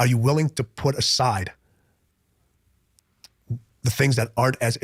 Are you willing to put aside the things that aren't as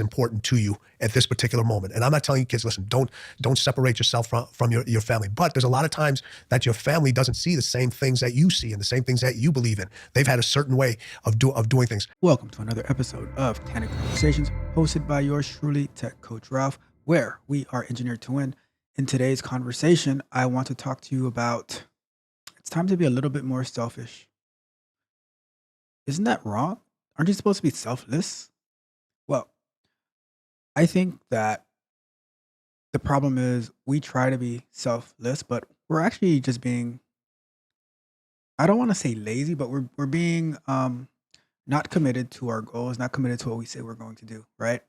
important to you at this particular moment? And I'm not telling you kids, listen, don't separate yourself from your family. But there's a lot of times that your family doesn't see the same things that you see and the same things that you believe in. They've had a certain way of doing things. Welcome to another episode of Candid Conversations, hosted by yours truly, Tech Coach Ralph, where we are engineered to win. In today's conversation, I want to talk to you about it's time to be a little bit more selfish. Isn't that wrong? Aren't you supposed to be selfless? Well, I think that the problem is we try to be selfless, but we're actually just being, I don't want to say lazy, but we're being not committed to our goals, not committed to what we say we're going to do, right?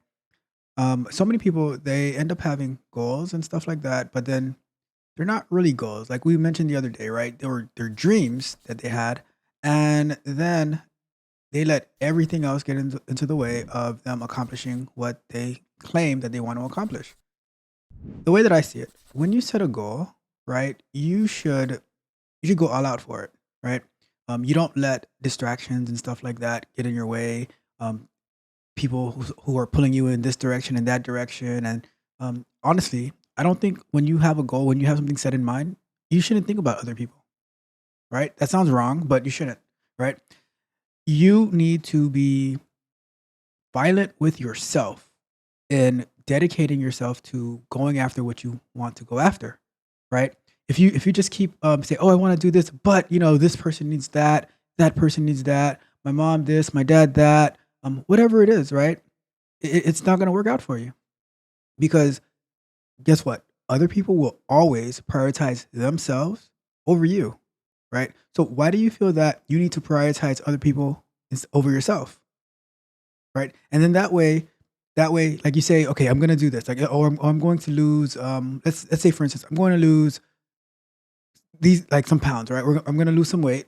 So many people, they end up having goals and stuff like that, but then they're not really goals. Like we mentioned the other day, right? They're dreams that they had, and then they let everything else get into the way of them accomplishing what they claim that they want to accomplish. The way that I see it, when you set a goal, right, you should go all out for it, right? You don't let distractions and stuff like that get in your way. People who are pulling you in this direction and that direction, and honestly, I don't think when you have a goal, when you have something set in mind, you shouldn't think about other people, right? That sounds wrong, but you shouldn't, right? You need to be violent with yourself in dedicating yourself to going after what you want to go after, right? If you just keep say, oh, I want to do this, but this person needs that, that person needs that, my mom this, my dad that, whatever it is, right? It's not going to work out for you because guess what? Other people will always prioritize themselves over you, right? So why do you feel that you need to prioritize other people over yourself, right? And then that way, like you say, okay, I'm gonna do this, like, or I'm going to lose. Let's say, for instance, I'm going to lose these like some pounds, right? I'm going to lose some weight,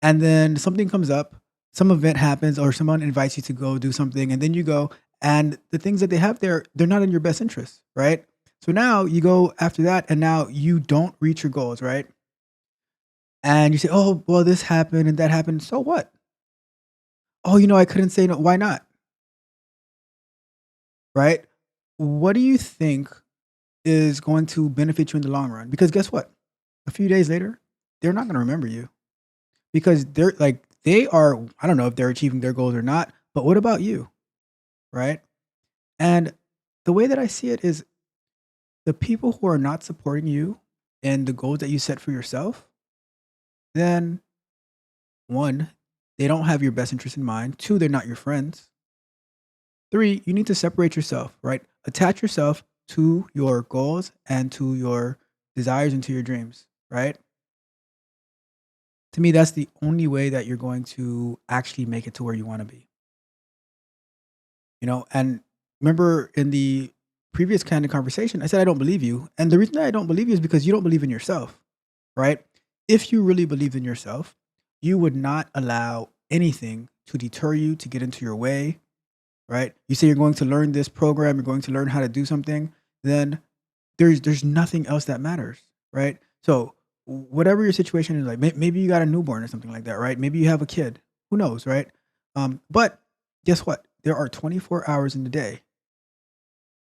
and then something comes up, some event happens, or someone invites you to go do something, and then you go, and the things that they have there, they're not in your best interest, right? So now you go after that, and now you don't reach your goals, right? And you say, oh, well, this happened and that happened. So what? Oh, I couldn't say no. Why not? Right? What do you think is going to benefit you in the long run? Because guess what? A few days later, they're not going to remember you because they are, I don't know if they're achieving their goals or not, but what about you? Right? And the way that I see it is the people who are not supporting you and the goals that you set for yourself, then one, they don't have your best interest in mind. Two, they're not your friends. Three, you need to separate yourself, right? Attach yourself to your goals and to your desires and to your dreams, right? To me, that's the only way that you're going to actually make it to where you want to be. And remember in the previous kind of conversation, I said I don't believe you. And the reason that I don't believe you is because you don't believe in yourself, right? If you really believed in yourself, you would not allow anything to deter you to get into your way, right? You say you're going to learn this program, you're going to learn how to do something, then there's nothing else that matters, right? So whatever your situation is, like maybe you got a newborn or something like that, right? Maybe you have a kid, who knows, right? But guess what? There are 24 hours in the day,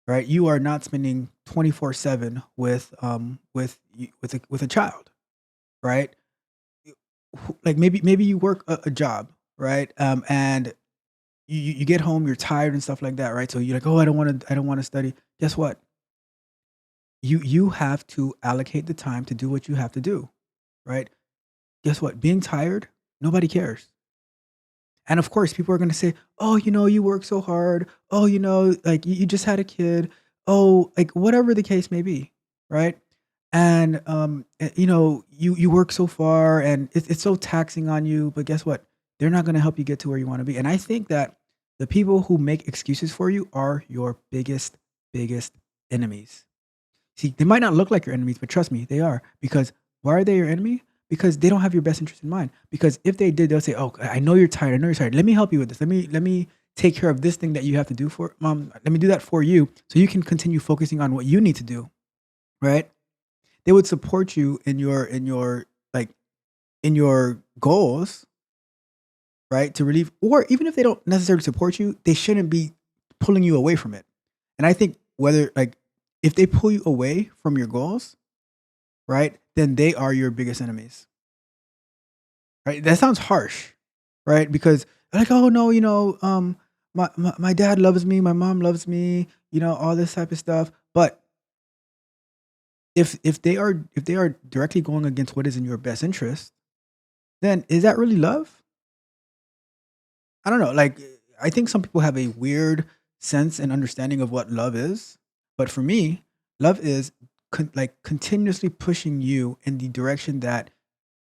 right? You are not spending 24/7 with a child, right? Like maybe you work a job, right? And you get home, you're tired and stuff like that, right? So you're like, oh, I don't want to study. Guess what? You have to allocate the time to do what you have to do, right? Guess what? Being tired, nobody cares. And of course, people are going to say, oh, you work so hard. Oh, like you just had a kid. Oh, like whatever the case may be, right? And you work so far and it's so taxing on you, but guess what? They're not going to help you get to where you want to be. And I think that the people who make excuses for you are your biggest enemies. See, they might not look like your enemies, but trust me, they are. Because why are they your enemy? Because they don't have your best interest in mind. Because if they did, they'll say, oh, I know you're tired. I know you're tired. Let me help you with this. Let me take care of this thing that you have to do for mom. Let me do that for you so you can continue focusing on what you need to do. Right? They would support you in your like in your goals, right? To relieve, or even if they don't necessarily support you, they shouldn't be pulling you away from it. And I think whether like if they pull you away from your goals, right, then they are your biggest enemies. Right? That sounds harsh, right? Because like, oh no, my dad loves me, my mom loves me, all this type of stuff. But if they are directly going against what is in your best interest, then is that really love? I don't know. Like, I think some people have a weird sense and understanding of what love is, but for me, love is like continuously pushing you in the direction that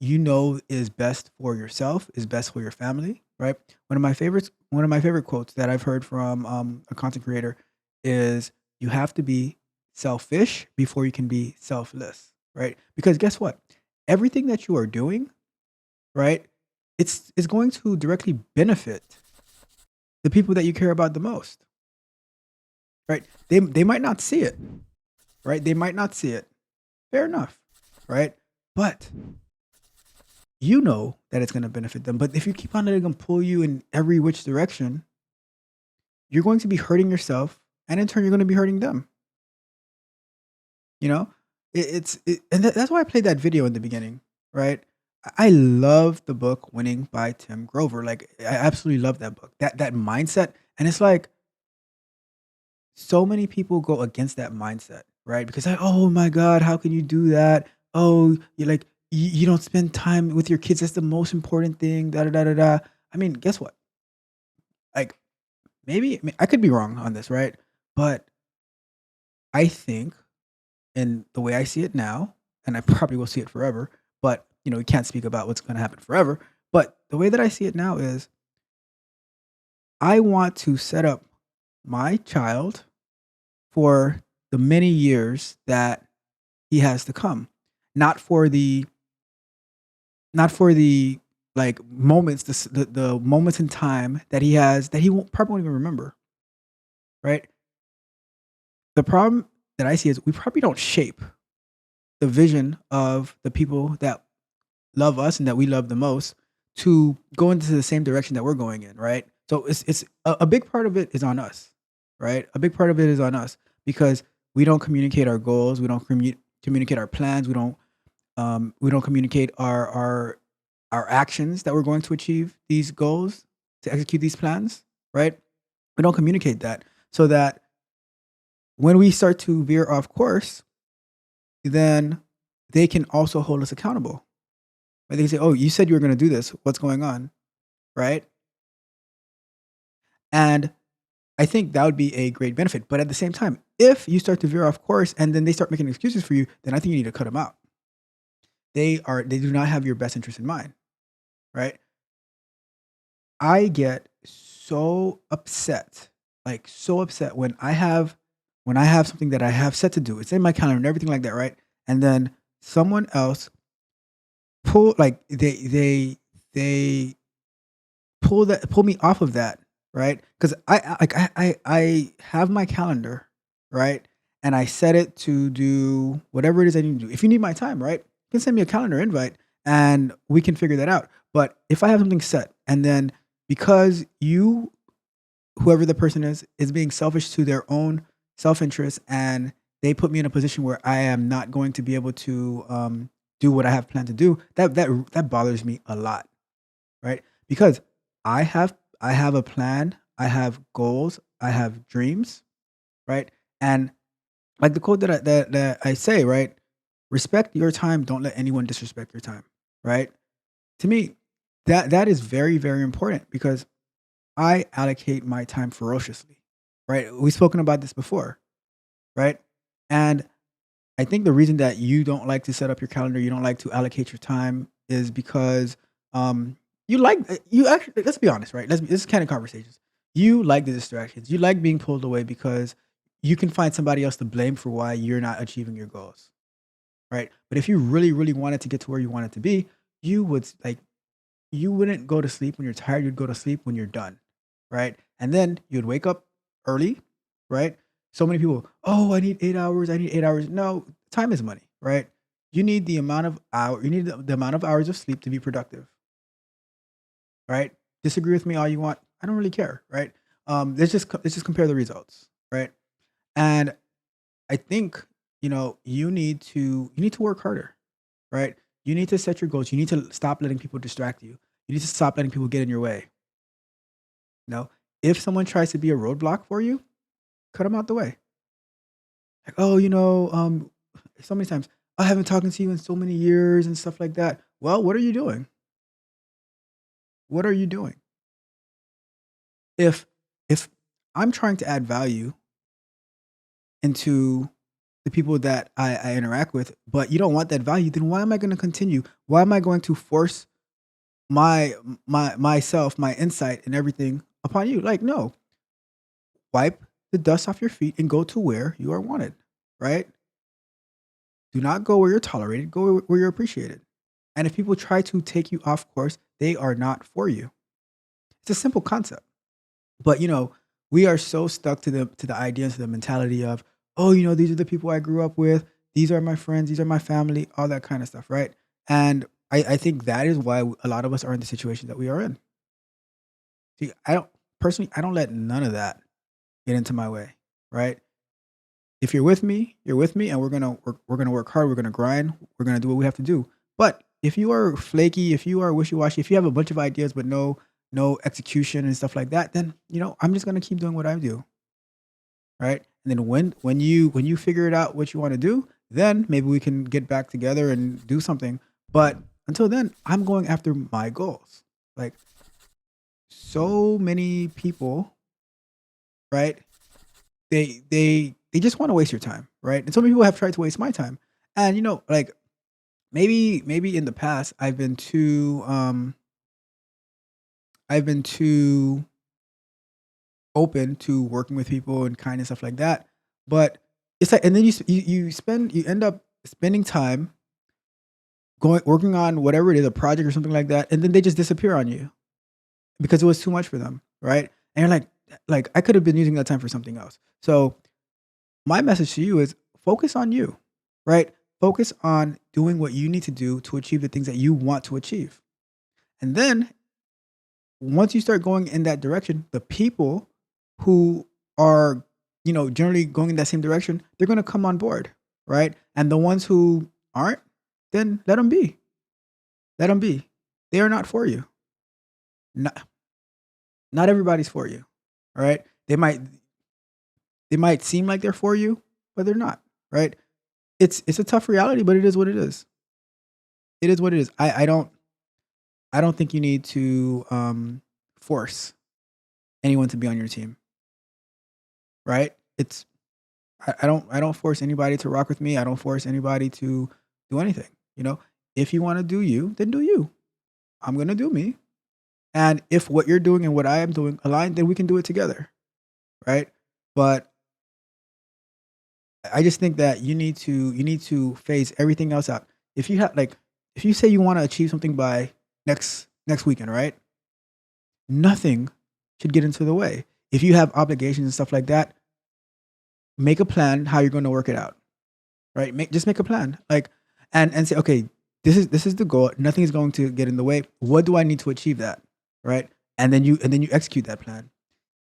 is best for yourself, is best for your family, right? One of my favorite quotes that I've heard from a content creator is, "You have to be selfish before you can be selfless," right? Because guess what? Everything that you are doing, right? It's going to directly benefit the people that you care about the most, right? They might not see it, right? They might not see it. Fair enough, right? But you know that it's going to benefit them. But if you keep on letting them pull you in every which direction, you're going to be hurting yourself, and in turn, you're going to be hurting them. You know, and that's why I played that video in the beginning, right? I love the book Winning by Tim Grover. Like, I absolutely love that book. That mindset, and it's like so many people go against that mindset, right? Because like, oh my god, how can you do that? Oh, you don't spend time with your kids. That's the most important thing. Da da da da da. I mean, guess what? Like, maybe, I mean, I could be wrong on this, right? But I think, in the way I see it now, and I probably will see it forever, but we can't speak about what's going to happen forever. But the way that I see it now is, I want to set up my child for the many years that he has to come, not for the not for the like moments, the moments in time that he has that he probably won't even remember, right? The problem that I see is, we probably don't shape the vision of the people that love us and that we love the most to go into the same direction that we're going in, right? So it's a big part of it is on us, right? A big part of it is on us because we don't communicate our goals, we don't communicate our plans, we don't communicate our actions that we're going to achieve these goals, to execute these plans, right? We don't communicate that, so that when we start to veer off course, then they can also hold us accountable. Right? They can say, "Oh, you said you were going to do this. What's going on?" Right? And I think that would be a great benefit. But at the same time, if you start to veer off course and then they start making excuses for you, then I think you need to cut them out. They do not have your best interest in mind, right? I get so upset, like so upset when I have something that I have set to do. It's in my calendar and everything like that, right? And then someone else they pull me off of that, right? Because I have my calendar, right? And I set it to do whatever it is I need to do. If you need my time, right, you can send me a calendar invite and we can figure that out. But if I have something set, and then because whoever the person is being selfish to their own self-interest, and they put me in a position where I am not going to be able to do what I have planned to do, that bothers me a lot, right? Because I have a plan, I have goals, I have dreams, right? And like the quote that I say, right? Respect your time, don't let anyone disrespect your time, right? To me, that is very, very important because I allocate my time ferociously, right? We've spoken about this before, right? And I think the reason that you don't like to set up your calendar, you don't like to allocate your time, is because you actually, let's be honest, right? This is kind of conversations. You like the distractions. You like being pulled away because you can find somebody else to blame for why you're not achieving your goals, right? But if you really, really wanted to get to where you wanted to be, you would like you wouldn't go to sleep when you're tired. You'd go to sleep when you're done, right? And then you'd wake up early, right? So many people, oh, I need 8 hours. I need 8 hours. No, time is money, right? You need the amount of hour. You need the amount of hours of sleep to be productive, right? Disagree with me all you want. I don't really care, right? Let's just compare the results, right? And I think you need to work harder, right? You need to set your goals. You need to stop letting people distract you. You need to stop letting people get in your way. You know, if someone tries to be a roadblock for you, cut them out the way. Like, oh, so many times I haven't talked to you in so many years and stuff like that. Well, what are you doing? What are you doing? If if I'm trying to add value into the people that I interact with, but you don't want that value, then why am I going to continue? Why am I going to force myself, my insight and everything upon you? Like, no, wipe the dust off your feet and go to where you are wanted, right? Do not go where you're tolerated, go where you're appreciated. And if people try to take you off course, they are not for you. It's a simple concept. But we are so stuck to the idea, to the mentality of, oh, these are the people I grew up with, these are my friends, these are my family, all that kind of stuff, right? And I think that is why a lot of us are in the situation that we are in. See, I don't let none of that get into my way, right? If you're with me, and we're gonna work hard, we're gonna grind, we're gonna do what we have to do. But if you are flaky, if you are wishy washy, if you have a bunch of ideas but no execution and stuff like that, then I'm just gonna keep doing what I do, right? And then when you figure it out what you want to do, then maybe we can get back together and do something. But until then, I'm going after my goals. Like, so many people, right? They just want to waste your time, right? And so many people have tried to waste my time. And like, maybe in the past I've been too open to working with people and kind of stuff like that. But it's like, and then you end up spending time going working on whatever it is, a project or something like that, and then they just disappear on you because it was too much for them, right? And you're like I could have been using that time for something else. So my message to you is focus on you, right? Focus on doing what you need to do to achieve the things that you want to achieve. And then once you start going in that direction, the people who are, generally going in that same direction, they're going to come on board, right? And the ones who aren't, then let them be. Let them be. They are not for you. Not, not everybody's for you, all right? They might seem like they're for you, but they're not, right? It's a tough reality, but it is what it is. It is what it is. I don't think you need to force anyone to be on your team, right? I don't force anybody to rock with me. I don't force anybody to do anything. If you want to do you, then do you. I'm gonna do me. And if what you're doing and what I am doing align, then we can do it together, right? But I just think that you need to phase everything else out. If you say you want to achieve something by next weekend, right? Nothing should get into the way. If you have obligations and stuff like that, make a plan how you're going to work it out, right? Just make a plan, like, and say, okay, this is the goal. Nothing is going to get in the way. What do I need to achieve that, right? And then you execute that plan.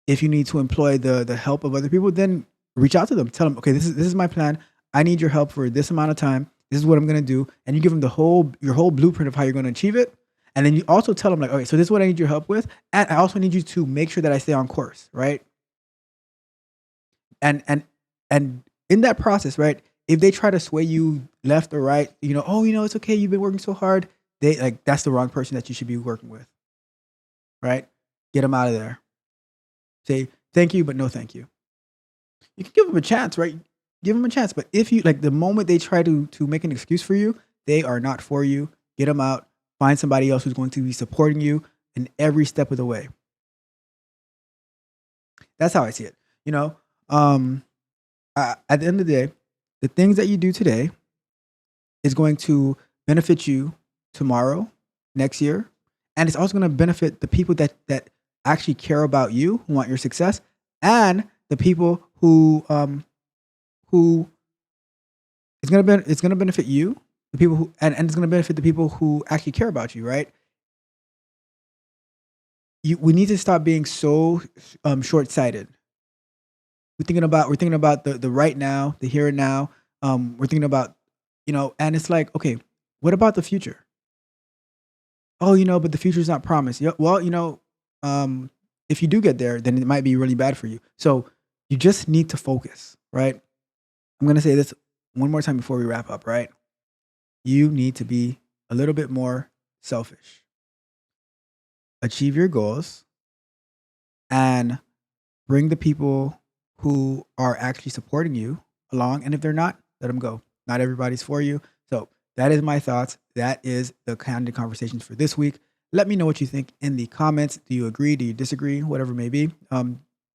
If you need to employ the help of other people, then reach out to them. Tell them, okay, this is my plan. I need your help for this amount of time. This is what I'm going to do, and you give them your whole blueprint of how you're going to achieve it. And then you also tell them, like, okay, so this is what I need your help with, and I also need you to make sure that I stay on course, right? And in that process, right? If they try to sway you left or right, oh, it's okay. You've been working so hard. That's the wrong person that you should be working with, right? Get them out of there. Say thank you, but no thank you. You can give them a chance, right? Give them a chance. But if you like the moment they try to make an excuse for you, they are not for you. Get them out. Find somebody else who's going to be supporting you in every step of the way. That's how I see it. Um, at the end of the day, the things that you do today is going to benefit you tomorrow, next year, and it's also going to benefit the people that actually care about you, who want your success, and the people who it's going to benefit you, the people who, and it's going to benefit the people who actually care about you, right? We need to stop being so short-sighted. We're thinking about the right now, the here and now. We're thinking about, and it's like, okay, what about the future? Oh, but the future is not promised. Yeah, well, if you do get there, then it might be really bad for you. So you just need to focus, right? I'm gonna say this one more time before we wrap up, right? You need to be a little bit more selfish. Achieve your goals and bring the people who are actually supporting you along. And if they're not, let them go. Not everybody's for you. So that is my thoughts. That is the Candid Conversations for this week. Let me know what you think in the comments. Do you agree? Do you disagree? Whatever it may be.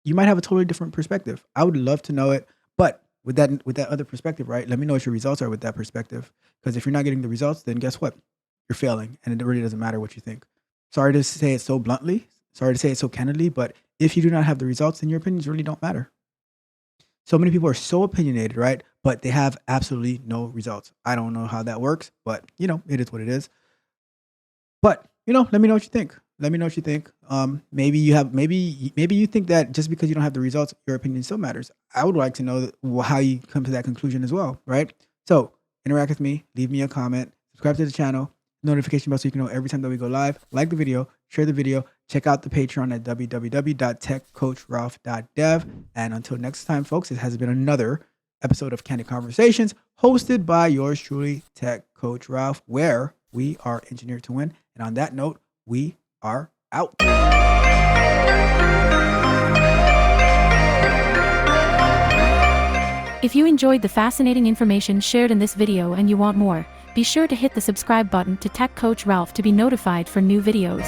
You might have a totally different perspective. I would love to know it. But with that other perspective, right? Let me know what your results are with that perspective. Because if you're not getting the results, then guess what? You're failing. And it really doesn't matter what you think. Sorry to say it so bluntly. Sorry to say it so candidly. But if you do not have the results, then your opinions really don't matter. So many people are so opinionated, right? But they have absolutely no results. I don't know how that works, but it is what it is. But let me know what you think. Let me know what you think. Maybe you think that just because you don't have the results, your opinion still matters. I would like to know how you come to that conclusion as well, right? So interact with me, leave me a comment, subscribe to the channel, notification bell so you can know every time that we go live. Like the video, share the video, check out the Patreon at www.techcoachralph.dev. And until next time, folks, it has been another episode of Candid Conversations hosted by yours truly, Tech Coach Ralph, where we are engineered to win. And on that note, we are out. If you enjoyed the fascinating information shared in this video and you want more, be sure to hit the subscribe button to Tech Coach Ralph to be notified for new videos.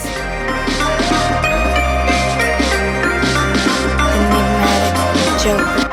Enigmatic Joker.